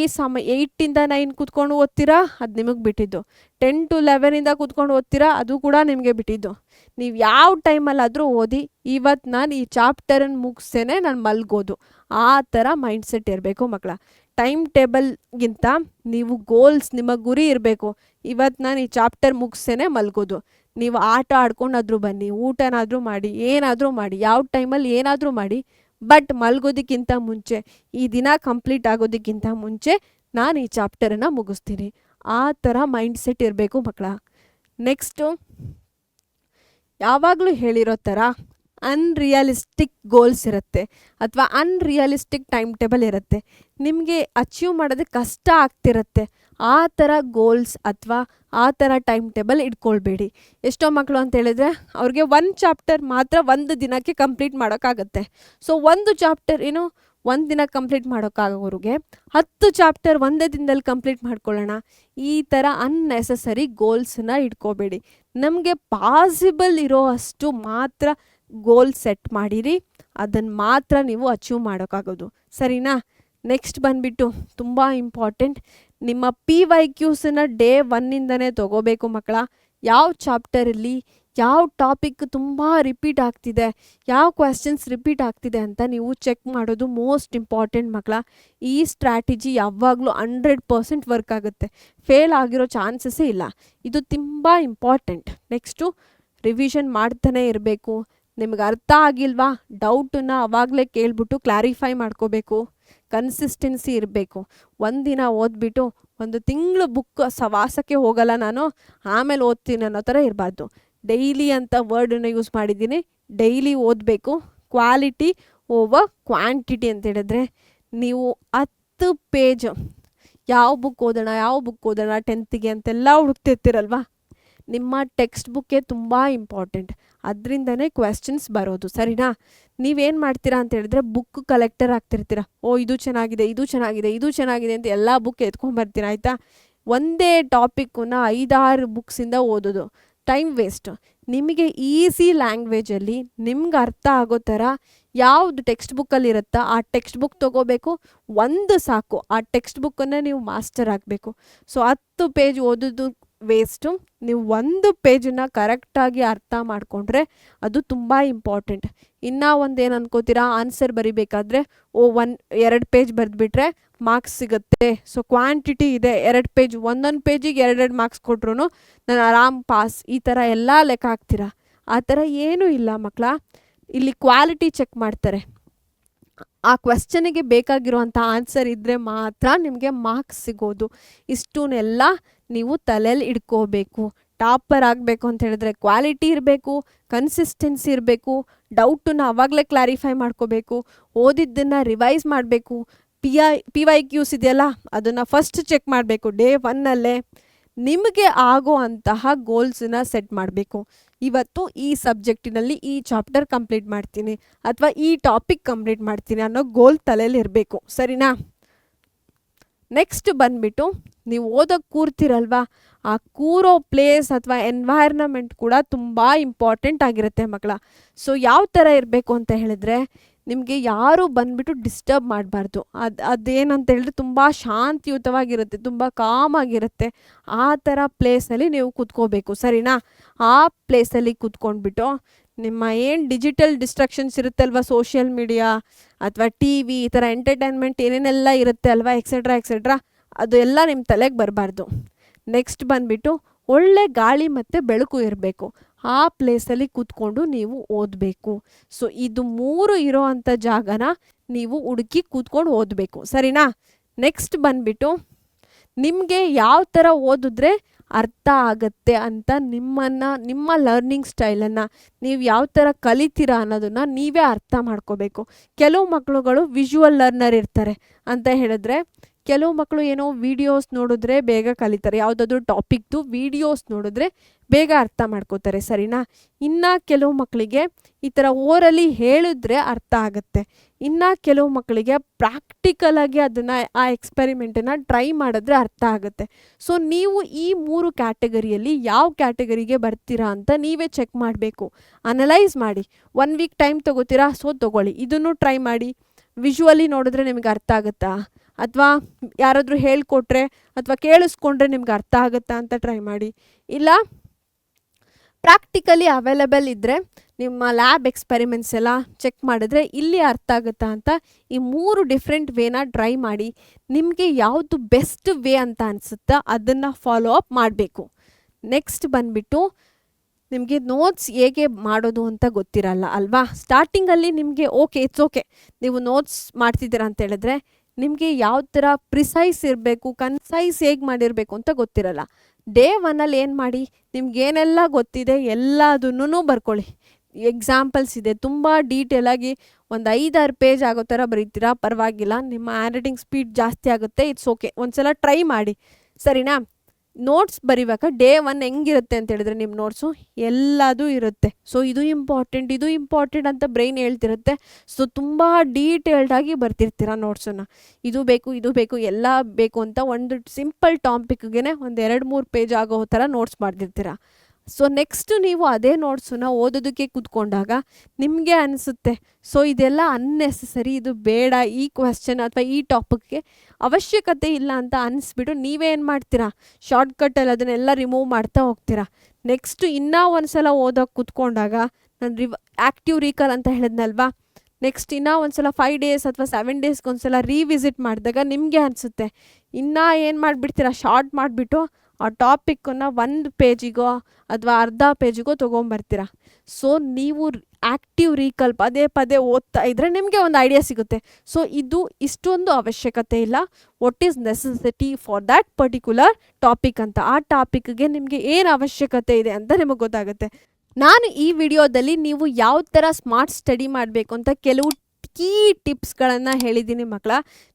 8 ಇಂದ 9 ಕೂತ್ಕೊಂಡು ಓದ್ತೀರಾ, ಅದು ನಿಮಗೆ ಬಿಟ್ಟಿದ್ದು. 10 to 11 ಕೂತ್ಕೊಂಡು ಓದ್ತೀರಾ, ಅದು ಕೂಡ ನಿಮಗೆ ಬಿಟ್ಟಿದ್ದು. ನೀವು ಯಾವ ಟೈಮಲ್ಲಾದರೂ ಓದಿ, ಇವತ್ತು ನಾನು ಈ ಚಾಪ್ಟರನ್ನು ಮುಗಿಸೇನೆ ನಾನು ಮಲ್ಗೋದು, ಆ ಥರ ಮೈಂಡ್ಸೆಟ್ ಇರಬೇಕು ಮಕ್ಕಳ. ಟೈಮ್ ಟೇಬಲ್ಗಿಂತ ನೀವು ಗೋಲ್ಸ್, ನಿಮ್ಮ ಗುರಿ ಇರಬೇಕು. ಇವತ್ತು ನಾನು ಈ ಚಾಪ್ಟರ್ ಮುಗಿಸೇನೆ ಮಲ್ಗೋದು. ನೀವು ಆಟ ಆಡ್ಕೊಂಡಾದರೂ ಬನ್ನಿ, ಊಟನಾದರೂ ಮಾಡಿ, ಏನಾದರೂ ಮಾಡಿ, ಯಾವ ಟೈಮಲ್ಲಿ ಏನಾದರೂ ಮಾಡಿ, ಬಟ್ ಮಲ್ಗೋದಕ್ಕಿಂತ ಮುಂಚೆ, ಈ ದಿನ ಕಂಪ್ಲೀಟ್ ಆಗೋದಕ್ಕಿಂತ ಮುಂಚೆ ನಾನು ಈ ಚಾಪ್ಟರನ್ನು ಮುಗಿಸ್ತೀನಿ. ಆ ಥರ ಮೈಂಡ್ ಸೆಟ್ ಇರಬೇಕು ಮಕ್ಕಳ. ನೆಕ್ಸ್ಟು, ಯಾವಾಗಲೂ ಹೇಳಿರೋ ಥರ ಅನ್ರಿಯಲಿಸ್ಟಿಕ್ ಗೋಲ್ಸ್ ಇರುತ್ತೆ ಅಥವಾ ಅನ್ರಿಯಲಿಸ್ಟಿಕ್ ಟೈಮ್ ಟೇಬಲ್ ಇರುತ್ತೆ. ನಿಮಗೆ ಅಚೀವ್ ಮಾಡೋದಕ್ಕೆ ಕಷ್ಟ ಆಗ್ತಿರುತ್ತೆ. ಆ ಥರ ಗೋಲ್ಸ್ ಅಥವಾ ಆ ಥರ ಟೈಮ್ ಟೇಬಲ್ ಇಟ್ಕೊಳ್ಬೇಡಿ. ಎಷ್ಟೋ ಮಕ್ಕಳು ಅಂತ ಹೇಳಿದ್ರೆ ಅವ್ರಿಗೆ ಒಂದು ಚಾಪ್ಟರ್ ಮಾತ್ರ ಒಂದು ದಿನಕ್ಕೆ ಕಂಪ್ಲೀಟ್ ಮಾಡೋಕ್ಕಾಗತ್ತೆ. ಸೊ ಒಂದು ಚಾಪ್ಟರ್ ಒಂದು ದಿನ ಕಂಪ್ಲೀಟ್ ಮಾಡೋಕ್ಕಾಗೋರಿಗೆ 10 ಚಾಪ್ಟರ್ ಒಂದೇ ದಿನದಲ್ಲಿ ಕಂಪ್ಲೀಟ್ ಮಾಡ್ಕೊಳ್ಳೋಣ. ಈ ಥರ ಅನ್ನೆಸೆಸರಿ ಗೋಲ್ಸನ್ನ ಇಟ್ಕೋಬೇಡಿ. ನಮಗೆ ಪಾಸಿಬಲ್ ಇರೋ ಅಷ್ಟು ಮಾತ್ರ ಗೋಲ್ ಸೆಟ್ ಮಾಡಿರಿ, ಅದನ್ನು ಮಾತ್ರ ನೀವು ಅಚೀವ್ ಮಾಡೋಕ್ಕಾಗೋದು. ಸರಿನಾ? ನೆಕ್ಸ್ಟ್ ಬಂದುಬಿಟ್ಟು ತುಂಬ ಇಂಪಾರ್ಟೆಂಟ್, ನಿಮ್ಮ PYQಸನ್ನು ಡೇ 1ಇಂದನೇ ತೊಗೋಬೇಕು ಮಕ್ಕಳ. ಯಾವ ಚಾಪ್ಟರಲ್ಲಿ ಯಾವ ಟಾಪಿಕ್ ತುಂಬ ರಿಪೀಟ್ ಆಗ್ತಿದೆ, ಯಾವ ಕ್ವೆಶ್ಚನ್ಸ್ ರಿಪೀಟ್ ಆಗ್ತಿದೆ ಅಂತ ನೀವು ಚೆಕ್ ಮಾಡೋದು ಮೋಸ್ಟ್ ಇಂಪಾರ್ಟೆಂಟ್ ಮಕ್ಕಳ. ಈ ಸ್ಟ್ರಾಟಜಿ ಯಾವಾಗಲೂ 100% ವರ್ಕ್ ಆಗುತ್ತೆ. ಫೇಲ್ ಆಗಿರೋ ಚಾನ್ಸಸ್ಸೇ ಇಲ್ಲ. ಇದು ತುಂಬ ಇಂಪಾರ್ಟೆಂಟ್. ನೆಕ್ಸ್ಟು, ರಿವಿಷನ್ ಮಾಡ್ತಾನೆ ಇರಬೇಕು. ನಿಮ್ಗೆ ಅರ್ಥ ಆಗಿಲ್ವಾ, ಡೌಟನ್ನು ಆವಾಗಲೇ ಕೇಳ್ಬಿಟ್ಟು ಕ್ಲಾರಿಫೈ ಮಾಡ್ಕೋಬೇಕು. ಕನ್ಸಿಸ್ಟೆನ್ಸಿ ಇರಬೇಕು. ಒಂದಿನ ಓದ್ಬಿಟ್ಟು 1 ತಿಂಗಳು ಬುಕ್ ಸವಾಸಕ್ಕೆ ಹೋಗಲ್ಲ ನಾನು, ಆಮೇಲೆ ಓದ್ತೀನಿ ಅನ್ನೋ ಥರ ಇರಬಾರ್ದು. ಡೈಲಿ ಅಂತ ವರ್ಡನ್ನು ಯೂಸ್ ಮಾಡಿದ್ದೀನಿ. ಡೈಲಿ ಓದಬೇಕು. ಕ್ವಾಲಿಟಿ ಓವರ್ ಕ್ವಾಂಟಿಟಿ ಅಂತ ಹೇಳಿದ್ರೆ, ನೀವು 10 ಪೇಜ್ ಯಾವ ಬುಕ್ ಓದೋಣ 10ಗೆ ಅಂತೆಲ್ಲ ಹುಡುಕ್ತಿರ್ತೀರಲ್ವ, ನಿಮ್ಮ ಟೆಕ್ಸ್ಟ್ ಬುಕ್ಕೇ ತುಂಬ ಇಂಪಾರ್ಟೆಂಟ್. ಅದರಿಂದನೇ ಕ್ವೆಶ್ಚನ್ಸ್ ಬರೋದು. ಸರಿನಾ? ನೀವೇನು ಮಾಡ್ತೀರಾ ಅಂತ ಹೇಳಿದ್ರೆ ಬುಕ್ ಕಲೆಕ್ಟರ್ ಆಗ್ತಿರ್ತೀರ. ಇದು ಚೆನ್ನಾಗಿದೆ ಅಂತ ಎಲ್ಲ ಬುಕ್ ಎತ್ಕೊಂಡ್ಬರ್ತೀರಾ. ಆಯಿತಾ? ಒಂದೇ ಟಾಪಿಕ್ಕನ್ನು 5-6 ಬುಕ್ಸಿಂದ ಓದೋದು ಟೈಮ್ ವೇಸ್ಟ್. ನಿಮಗೆ ಈಸಿ ಲ್ಯಾಂಗ್ವೇಜಲ್ಲಿ ನಿಮ್ಗೆ ಅರ್ಥ ಆಗೋ ಥರ ಯಾವುದು ಟೆಕ್ಸ್ಟ್ ಬುಕ್ಕಲ್ಲಿ ಇರುತ್ತಾ ಆ ಟೆಕ್ಸ್ಟ್ ಬುಕ್ ತೊಗೋಬೇಕು. ಒಂದು ಸಾಕು, ಆ ಟೆಕ್ಸ್ಟ್ ಬುಕ್ಕನ್ನೇ ನೀವು ಮಾಸ್ಟರ್ ಆಗಬೇಕು. ಸೊ 10 ಪೇಜ್ ಓದೋದು ವೇಸ್ಟು. ನೀವು 1 ಪೇಜನ್ನು ಕರೆಕ್ಟಾಗಿ ಅರ್ಥ ಮಾಡಿಕೊಂಡ್ರೆ ಅದು ತುಂಬ ಇಂಪಾರ್ಟೆಂಟ್. ಇನ್ನೂ ಒಂದೇನು ಅನ್ಕೋತೀರಾ, ಆನ್ಸರ್ ಬರಿಬೇಕಾದ್ರೆ 2 ಪೇಜ್ ಬರೆದ್ಬಿಟ್ರೆ ಮಾರ್ಕ್ಸ್ ಸಿಗುತ್ತೆ. ಸೊ ಕ್ವಾಂಟಿಟಿ ಇದೆ, 2 ಪೇಜ್, ಒಂದೊಂದು ಪೇಜಿಗೆ 2 ಮಾರ್ಕ್ಸ್ ಕೊಟ್ರು ನಾನು ಆರಾಮ್ ಪಾಸ್, ಈ ಥರ ಎಲ್ಲ ಲೆಕ್ಕ ಹಾಕ್ತೀರಾ. ಆ ಥರ ಏನೂ ಇಲ್ಲ ಮಕ್ಕಳ. ಇಲ್ಲಿ ಕ್ವಾಲಿಟಿ ಚೆಕ್ ಮಾಡ್ತಾರೆ. ಆ ಕ್ವೆಶ್ಚನಿಗೆ ಬೇಕಾಗಿರುವಂಥ ಆನ್ಸರ್ ಇದ್ದರೆ ಮಾತ್ರ ನಿಮಗೆ ಮಾರ್ಕ್ಸ್ ಸಿಗೋದು. ಇಷ್ಟನ್ನೆಲ್ಲ ನೀವು ತಲೆಯಲ್ಲಿ ಇಟ್ಕೋಬೇಕು. ಟಾಪರ್ ಆಗಬೇಕು ಅಂತ ಹೇಳಿದ್ರೆ ಕ್ವಾಲಿಟಿ ಇರಬೇಕು, ಕನ್ಸಿಸ್ಟೆನ್ಸಿ ಇರಬೇಕು, ಡೌಟನ್ನು ಆವಾಗಲೇ ಕ್ಲಾರಿಫೈ ಮಾಡ್ಕೋಬೇಕು, ಓದಿದ್ದನ್ನು ರಿವೈಸ್ ಮಾಡಬೇಕು. PYQs ಇದೆಯಲ್ಲ ಅದನ್ನು ಫಸ್ಟ್ ಚೆಕ್ ಮಾಡಬೇಕು. ಡೇ 1ಅಲ್ಲೇ ನಿಮಗೆ ಆಗೋ ಅಂತಹ ಗೋಲ್ಸನ್ನ ಸೆಟ್ ಮಾಡಬೇಕು. ಇವತ್ತು ಈ ಸಬ್ಜೆಕ್ಟಿನಲ್ಲಿ ಈ ಚಾಪ್ಟರ್ ಕಂಪ್ಲೀಟ್ ಮಾಡ್ತೀನಿ ಅಥವಾ ಈ ಟಾಪಿಕ್ ಕಂಪ್ಲೀಟ್ ಮಾಡ್ತೀನಿ ಅನ್ನೋ ಗೋಲ್ ತಲೆಯಲ್ಲಿ ಇರಬೇಕು. ಸರಿನಾ? ನೆಕ್ಸ್ಟ್ ಬಂದುಬಿಟ್ಟು ನೀವು ಓದೋಕ್ಕೆ ಕೂರ್ತಿರಲ್ವಾ, ಆ ಕೂರೋ ಪ್ಲೇಸ್ ಅಥವಾ ಎನ್ವೈರ್ನಮೆಂಟ್ ಕೂಡ ತುಂಬ ಇಂಪಾರ್ಟೆಂಟ್ ಆಗಿರುತ್ತೆ ಮಕ್ಕಳ. ಸೊ ಯಾವ ಥರ ಇರಬೇಕು ಅಂತ ಹೇಳಿದ್ರೆ, ನಿಮಗೆ ಯಾರು ಬಂದುಬಿಟ್ಟು ಡಿಸ್ಟರ್ಬ್ ಮಾಡಬಾರ್ದು. ಅದೇನಂತ ಹೇಳಿದ್ರೆ ತುಂಬ ಶಾಂತಿಯುತವಾಗಿರುತ್ತೆ, ತುಂಬ ಕಾಮಾಗಿರುತ್ತೆ. ಆ ಥರ ಪ್ಲೇಸಲ್ಲಿ ನೀವು ಕೂತ್ಕೋಬೇಕು. ಸರಿನಾ? ಆ ಪ್ಲೇಸಲ್ಲಿ ಕೂತ್ಕೊಂಡ್ಬಿಟ್ಟು ನಿಮ್ಮ ಏನು ಡಿಜಿಟಲ್ ಡಿಸ್ಟ್ರಾಕ್ಷನ್ಸ್ ಇರುತ್ತೆ ಅಲ್ವಾ, ಸೋಷಿಯಲ್ ಮೀಡಿಯಾ ಅಥವಾ TV ಈ ಥರ ಎಂಟರ್ಟೈನ್ಮೆಂಟ್ ಏನೇನೆಲ್ಲ ಇರುತ್ತೆ ಅಲ್ವಾ, ಎಕ್ಸೆಟ್ರಾ ಅದು ಎಲ್ಲ ನಿಮ್ಮ ತಲೆಗೆ ಬರಬಾರ್ದು. ನೆಕ್ಸ್ಟ್ ಬಂದುಬಿಟ್ಟು ಒಳ್ಳೆ ಗಾಳಿ ಮತ್ತು ಬೆಳಕು ಇರಬೇಕು. ಆ ಪ್ಲೇಸಲ್ಲಿ ಕೂತ್ಕೊಂಡು ನೀವು ಓದಬೇಕು. ಸೊ ಇದು 3 ಇರೋ ಅಂಥ ಜಾಗನ ನೀವು ಹುಡುಕಿ ಕೂತ್ಕೊಂಡು ಓದಬೇಕು. ಸರಿನಾ? ನೆಕ್ಸ್ಟ್ ಬಂದುಬಿಟ್ಟು ನಿಮಗೆ ಯಾವ ಥರ ಓದಿದ್ರೆ ಅರ್ಥ ಆಗತ್ತೆ ಅಂತ ನಿಮ್ಮ ಲರ್ನಿಂಗ್ ಸ್ಟೈಲನ್ನು ನೀವು ಯಾವ ಥರ ಕಲಿತೀರಾ ಅನ್ನೋದನ್ನು ನೀವೇ ಅರ್ಥ ಮಾಡ್ಕೋಬೇಕು. ಕೆಲವು ಮಕ್ಕಳುಗಳು ವಿಜುವಲ್ ಲರ್ನರ್ ಇರ್ತಾರೆ ಅಂತ ಹೇಳಿದ್ರೆ, ಕೆಲವು ಮಕ್ಕಳು ಏನೋ ವೀಡಿಯೋಸ್ ನೋಡಿದ್ರೆ ಬೇಗ ಕಲಿತಾರೆ. ಯಾವುದಾದ್ರೂ ಟಾಪಿಕ್ದು ವೀಡಿಯೋಸ್ ನೋಡಿದ್ರೆ ಬೇಗ ಅರ್ಥ ಮಾಡ್ಕೋತಾರೆ. ಸರಿನಾ? ಇನ್ನು ಕೆಲವು ಮಕ್ಕಳಿಗೆ ಈ ಥರ ಓರಲಿ ಹೇಳಿದ್ರೆ ಅರ್ಥ ಆಗುತ್ತೆ. ಇನ್ನು ಕೆಲವು ಮಕ್ಕಳಿಗೆ ಪ್ರಾಕ್ಟಿಕಲಾಗಿ ಅದನ್ನು ಆ ಎಕ್ಸ್ಪೆರಿಮೆಂಟನ್ನು ಟ್ರೈ ಮಾಡಿದ್ರೆ ಅರ್ಥ ಆಗುತ್ತೆ. ಸೊ ನೀವು ಈ 3 ಕ್ಯಾಟಗರಿಯಲ್ಲಿ ಯಾವ ಕ್ಯಾಟಗರಿಗೆ ಬರ್ತೀರಾ ಅಂತ ನೀವೇ ಚೆಕ್ ಮಾಡಬೇಕು. ಅನಲೈಸ್ ಮಾಡಿ. 1 ವೀಕ್ ಟೈಮ್ ತೊಗೋತೀರಾ, ಸೊ ತೊಗೊಳ್ಳಿ. ಇದನ್ನು ಟ್ರೈ ಮಾಡಿ. ವಿಜುವಲಿ ನೋಡಿದ್ರೆ ನಿಮ್ಗೆ ಅರ್ಥ ಆಗುತ್ತಾ, ಅಥವಾ ಯಾರಾದರೂ ಹೇಳಿಕೊಟ್ರೆ ಅಥವಾ ಕೇಳಿಸ್ಕೊಂಡ್ರೆ ನಿಮ್ಗೆ ಅರ್ಥ ಆಗುತ್ತಾ ಅಂತ ಟ್ರೈ ಮಾಡಿ. ಇಲ್ಲ ಪ್ರಾಕ್ಟಿಕಲಿ ಅವೈಲೇಬಲ್ ಇದ್ದರೆ ನಿಮ್ಮ ಲ್ಯಾಬ್ ಎಕ್ಸ್ಪೆರಿಮೆಂಟ್ಸ್ ಎಲ್ಲ ಚೆಕ್ ಮಾಡಿದ್ರೆ ಇಲ್ಲಿ ಅರ್ಥ ಆಗುತ್ತಾ ಅಂತ ಈ 3 ಡಿಫ್ರೆಂಟ್ ವೇನ ಟ್ರೈ ಮಾಡಿ. ನಿಮಗೆ ಯಾವುದು ಬೆಸ್ಟ್ ವೇ ಅಂತ ಅನಿಸುತ್ತಾ ಅದನ್ನು ಫಾಲೋ ಅಪ್ ಮಾಡಬೇಕು. ನೆಕ್ಸ್ಟ್ ಬಂದುಬಿಟ್ಟು ನಿಮಗೆ ನೋಟ್ಸ್ ಹೇಗೆ ಮಾಡೋದು ಅಂತ ಗೊತ್ತಿರಲ್ಲ ಅಲ್ವಾ? ಸ್ಟಾರ್ಟಿಂಗಲ್ಲಿ ನಿಮಗೆ ಓಕೆ, ಇಟ್ಸ್ ಓಕೆ. ನೀವು ನೋಟ್ಸ್ ಮಾಡ್ತಿದ್ದೀರಾ ಅಂತ ಹೇಳಿದ್ರೆ ನಿಮಗೆ ಯಾವ ಥರ ಪ್ರಿಸೈಸ್ ಇರಬೇಕು, ಕನ್ಸೈಸ್ ಹೇಗೆ ಮಾಡಿರಬೇಕು ಅಂತ ಗೊತ್ತಿರಲ್ಲ. ಡೇ ಒನ್ನಲ್ಲಿ ಏನು ಮಾಡಿ, ನಿಮ್ಗೇನೆಲ್ಲ ಗೊತ್ತಿದೆ ಎಲ್ಲದನ್ನೂ ಬರ್ಕೊಳ್ಳಿ. ಎಕ್ಸಾಂಪಲ್ಸ್ ಇದೆ, ತುಂಬ ಡೀಟೇಲಾಗಿ ಒಂದು 5-6 ಪೇಜ್ ಆಗೋ ಥರ ಬರೀತೀರಾ, ಪರವಾಗಿಲ್ಲ. ನಿಮ್ಮ ಹ್ಯಾಂಡ್ ರೈಟಿಂಗ್ ಸ್ಪೀಡ್ ಜಾಸ್ತಿ ಆಗುತ್ತೆ, ಇಟ್ಸ್ ಓಕೆ. ಒಂದ್ಸಲ ಟ್ರೈ ಮಾಡಿ, ಸರಿನಾ? ನೋಟ್ಸ್ ಬರಿವಾಗ ಡೇ ಒನ್ ಹೆಂಗಿರುತ್ತೆ ಅಂತ ಹೇಳಿದ್ರೆ ನಿಮ್ಮ ನೋಟ್ಸು ಎಲ್ಲದೂ ಇರುತ್ತೆ. ಸೊ ಇದು ಇಂಪಾರ್ಟೆಂಟ್ ಅಂತ ಬ್ರೈನ್ ಹೇಳ್ತಿರುತ್ತೆ. ಸೊ ತುಂಬ ಡೀಟೇಲ್ಡಾಗಿ ಬರ್ತಿರ್ತೀರ ನೋಟ್ಸನ್ನು. ಇದು ಬೇಕು ಎಲ್ಲ ಬೇಕು ಅಂತ ಒಂದು ಸಿಂಪಲ್ ಟಾಪಿಕ್ಗೆ ಒಂದು 2-3 ಪೇಜ್ ಆಗೋ ಥರ ನೋಟ್ಸ್ ಮಾಡ್ತಿರ್ತೀರ. ಸೊ ನೆಕ್ಸ್ಟ್ ನೀವು ಅದೇ ನೋಟ್ಸನ್ನ ಓದೋದಕ್ಕೆ ಕೂತ್ಕೊಂಡಾಗ ನಿಮಗೆ ಅನಿಸುತ್ತೆ, ಸೊ ಇದೆಲ್ಲ ಅನ್ನೆಸೆಸರಿ, ಇದು ಬೇಡ, ಈ ಕ್ವೆಶ್ಚನ್ ಅಥವಾ ಈ ಟಾಪಿಕ್ಗೆ ಅವಶ್ಯಕತೆ ಇಲ್ಲ ಅಂತ ಅನಿಸ್ಬಿಟ್ಟು ನೀವೇನು ಮಾಡ್ತೀರಾ, ಶಾರ್ಟ್ಕಟ್ಟಲ್ಲಿ ಅದನ್ನೆಲ್ಲ ರಿಮೂವ್ ಮಾಡ್ತಾ ಹೋಗ್ತೀರಾ. ನೆಕ್ಸ್ಟ್ ಇನ್ನೂ ಒಂದು ಸಲ ಓದೋಕೆ ಕೂತ್ಕೊಂಡಾಗ ನಾನು ಆ್ಯಕ್ಟಿವ್ ರೀಕಾಲ್ ಅಂತ ಹೇಳಿದ್ನಲ್ವಾ, ನೆಕ್ಸ್ಟ್ ಇನ್ನೂ ಒಂದು ಸಲ 5 ಡೇಸ್ ಅಥವಾ 7 ಡೇಸ್ಗೆ ಒಂದು ಸಲ ರೀವಿಸಿಟ್ ಮಾಡಿದಾಗ ನಿಮಗೆ ಅನಿಸುತ್ತೆ, ಇನ್ನೂ ಏನು ಮಾಡಿಬಿಡ್ತೀರಾ, ಶಾರ್ಟ್ ಮಾಡಿಬಿಟ್ಟು ಆ ಟಾಪಿಕ್ಕನ್ನು 1 ಪೇಜಿಗೋ ಅಥವಾ ಅರ್ಧ ಪೇಜಿಗೋ ತೊಗೊಂಬರ್ತೀರ. ಸೊ ನೀವು ಆ್ಯಕ್ಟಿವ್ ರೀಕಾಲ್ ಪದೇ ಓದ್ತಾ ಇದ್ದರೆ ನಿಮಗೆ ಒಂದು ಐಡಿಯಾ ಸಿಗುತ್ತೆ. ಸೊ ಇದು ಇಷ್ಟೊಂದು ಅವಶ್ಯಕತೆ ಇಲ್ಲ, what is necessity for that particular topic ಅಂತ. ಆ ಟಾಪಿಕ್ಗೆ ನಿಮಗೆ ಏನು ಅವಶ್ಯಕತೆ ಇದೆ ಅಂತ ನಿಮಗೆ ಗೊತ್ತಾಗುತ್ತೆ. ನಾನು ಈ ವಿಡಿಯೋದಲ್ಲಿ ನೀವು ಯಾವ ಥರ ಸ್ಮಾರ್ಟ್ ಸ್ಟಡಿ ಮಾಡಬೇಕು ಅಂತ ಕೆಲವು ಕೀ ಟಿಪ್ಸ್ಗಳನ್ನು ಹೇಳಿದ್ದೀನಿ ಮಕ್ಕಳ.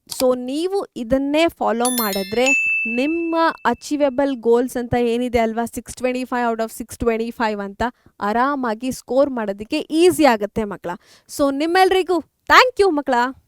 ಸೊ ನೀವು ಇದನ್ನೇ ಫಾಲೋ ಮಾಡಿದ್ರೆ ನಿಮ್ಮ ಅಚೀವೆಬಲ್ ಗೋಲ್ಸ್ ಅಂತ ಏನಿದೆ ಅಲ್ವಾ, 625 ಔಟ್ ಆಫ್ 625 ಅಂತ ಆರಾಮಾಗಿ ಸ್ಕೋರ್ ಮಾಡೋದಕ್ಕೆ ಈಸಿ ಆಗುತ್ತೆ ಮಕ್ಕಳ. ಸೊ ನಿಮ್ಮೆಲ್ರಿಗೂ ಥ್ಯಾಂಕ್ ಯು ಮಕ್ಕಳ.